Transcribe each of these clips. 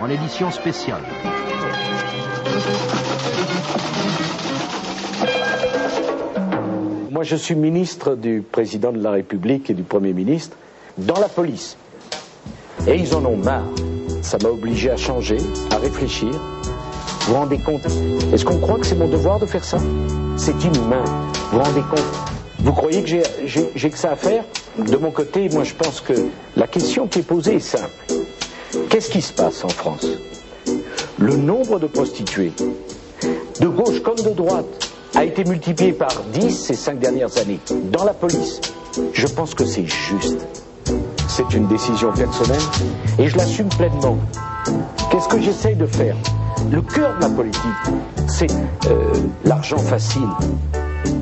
en édition spéciale. Moi, je suis ministre du président de la République et du Premier ministre dans la police. Et ils en ont marre. Ça m'a obligé à changer, à réfléchir. Vous vous rendez compte? Est-ce qu'on croit que c'est mon devoir de faire ça? C'est inhumain. Vous vous rendez compte? Vous croyez que j'ai que ça à faire? De mon côté, moi, je pense que la question qui est posée est simple. Qu'est-ce qui se passe en France? Le nombre de prostituées, de gauche comme de droite, a été multiplié par 10 ces 5 dernières années dans la police. Je pense que c'est juste. C'est une décision personnelle et je l'assume pleinement. Qu'est-ce que j'essaye de faire? Le cœur de ma politique, c'est l'argent facile,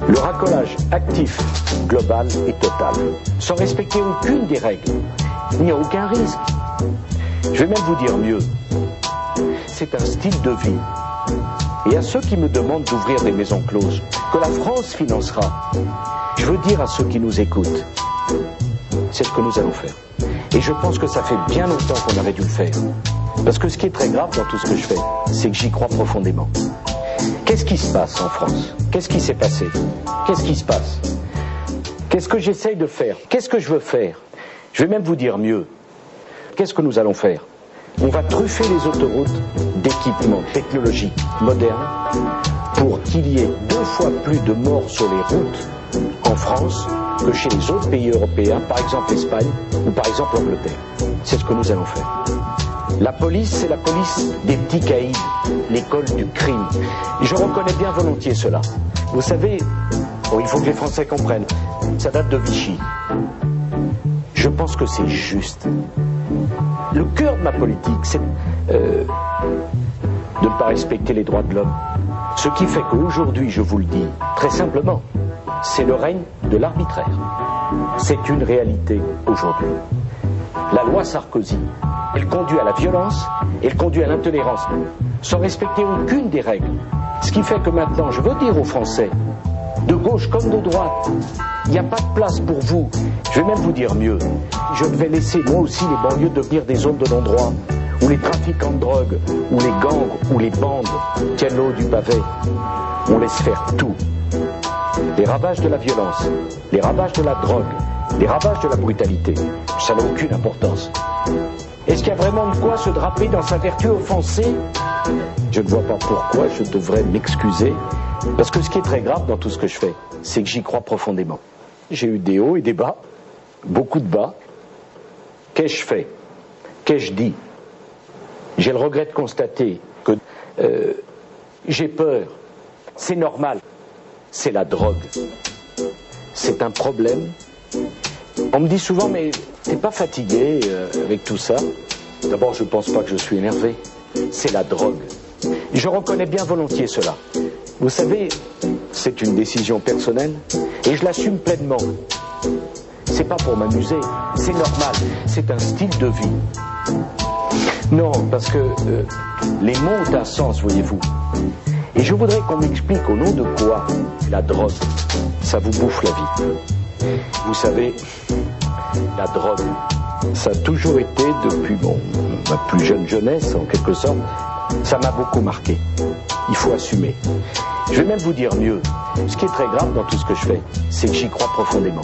le racolage actif, global et total, sans respecter aucune des règles. Il n'y a aucun risque. Je vais même vous dire mieux. C'est un style de vie. Et à ceux qui me demandent d'ouvrir des maisons closes, que la France financera, je veux dire à ceux qui nous écoutent, c'est ce que nous allons faire. Et je pense que ça fait bien longtemps qu'on aurait dû le faire. Parce que ce qui est très grave dans tout ce que je fais, c'est que j'y crois profondément. Qu'est-ce qui se passe en France? Qu'est-ce qui s'est passé? Qu'est-ce qui se passe? Qu'est-ce que j'essaye de faire? Qu'est-ce que je veux faire? Je vais même vous dire mieux. Qu'est-ce que nous allons faire? On va truffer les autoroutes d'équipements technologiques modernes pour qu'il y ait 2 fois plus de morts sur les routes en France que chez les autres pays européens, par exemple l'Espagne ou par exemple l'Angleterre. C'est ce que nous allons faire. La police, c'est la police des petits caïds, l'école du crime. Et je reconnais bien volontiers cela. Vous savez, il faut que les Français comprennent, ça date de Vichy. Je pense que c'est juste. Le cœur de ma politique, c'est de ne pas respecter les droits de l'homme. Ce qui fait qu'aujourd'hui, je vous le dis, très simplement, c'est le règne de l'arbitraire. C'est une réalité aujourd'hui. La loi Sarkozy, elle conduit à la violence, elle conduit à l'intolérance, sans respecter aucune des règles. Ce qui fait que maintenant, je veux dire aux Français, de gauche comme de droite, il n'y a pas de place pour vous. Je vais même vous dire mieux. Je vais laisser moi aussi les banlieues devenir des zones de non-droit, où les trafiquants de drogue, où les gangs, où les bandes tiennent l'eau du pavé. On laisse faire tout. Les ravages de la violence, les ravages de la drogue, les ravages de la brutalité, ça n'a aucune importance. Est-ce qu'il y a vraiment de quoi se draper dans sa vertu offensée? Je ne vois pas pourquoi je devrais m'excuser, parce que ce qui est très grave dans tout ce que je fais, c'est que j'y crois profondément. J'ai eu des hauts et des bas, beaucoup de bas. Qu'ai-je fait? Qu'ai-je dit? J'ai le regret de constater que j'ai peur. C'est normal. C'est la drogue. C'est un problème. On me dit souvent, mais t'es pas fatigué avec tout ça? D'abord, je pense pas que je suis énervé. C'est la drogue. Je reconnais bien volontiers cela. Vous savez, c'est une décision personnelle et je l'assume pleinement. C'est pas pour m'amuser, c'est normal, c'est un style de vie. Non, parce que les mots ont un sens, voyez-vous. Et je voudrais qu'on m'explique au nom de quoi la drogue, ça vous bouffe la vie. Vous savez, la drogue, ça a toujours été, depuis ma plus jeune jeunesse, en quelque sorte, ça m'a beaucoup marqué. Il faut assumer. Je vais même vous dire mieux. Ce qui est très grave dans tout ce que je fais, c'est que j'y crois profondément.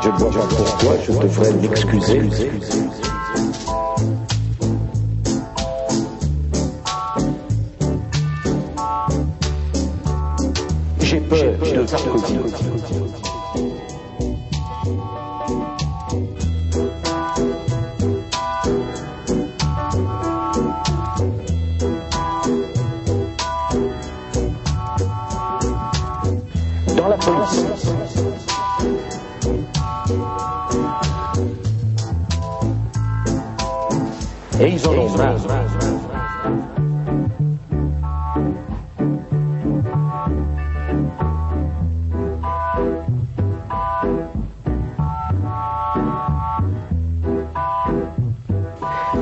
Je ne vois pas pourquoi je devrais m'excuser. J'ai peur de Sarkozy. Dans la police. Et ils en ont marre.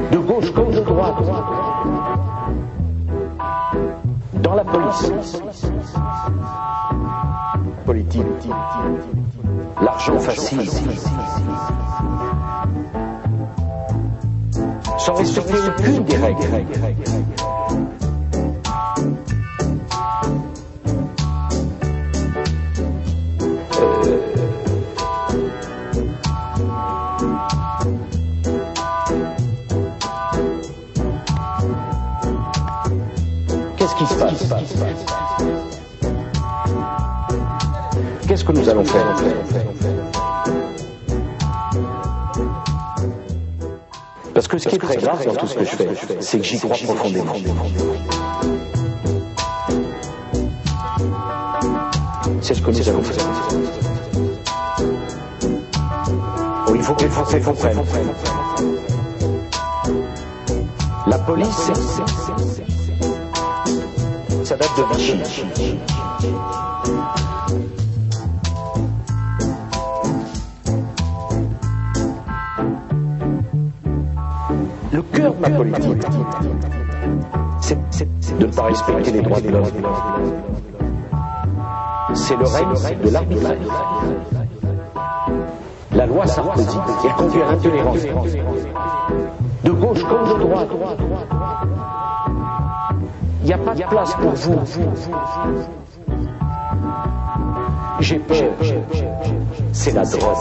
De gauche comme de droite. Dans la police. Politique. L'argent facile. sans respecter aucune des règles. Qu'est-ce qui se passe? Qu'est-ce que nous allons faire? Parce que ce qui est très grave dans tout ce que je fais, c'est que j'y crois profondément. C'est ce que nous allons faire. Oh, il faut que les Français comprennent. La police, ça date de Vichy. Le cœur de ma politique, c'est de ne pas respecter les droits de l'homme. C'est le règne de l'arbitraire. La loi Sarkozy, elle conduit à l'intolérance. De gauche comme de droite. Il n'y a pas de place pour vous. J'ai peur. C'est la drogue.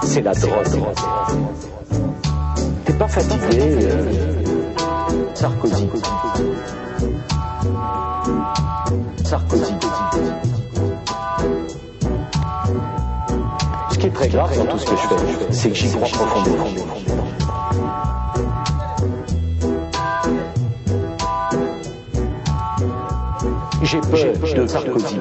C'est la drogue. T'es pas fatigué, Sarkozy. Sarkozy. Ce qui est très grave dans tout ce que je fais, c'est que j'y crois profondément. J'ai peur de Sarkozy.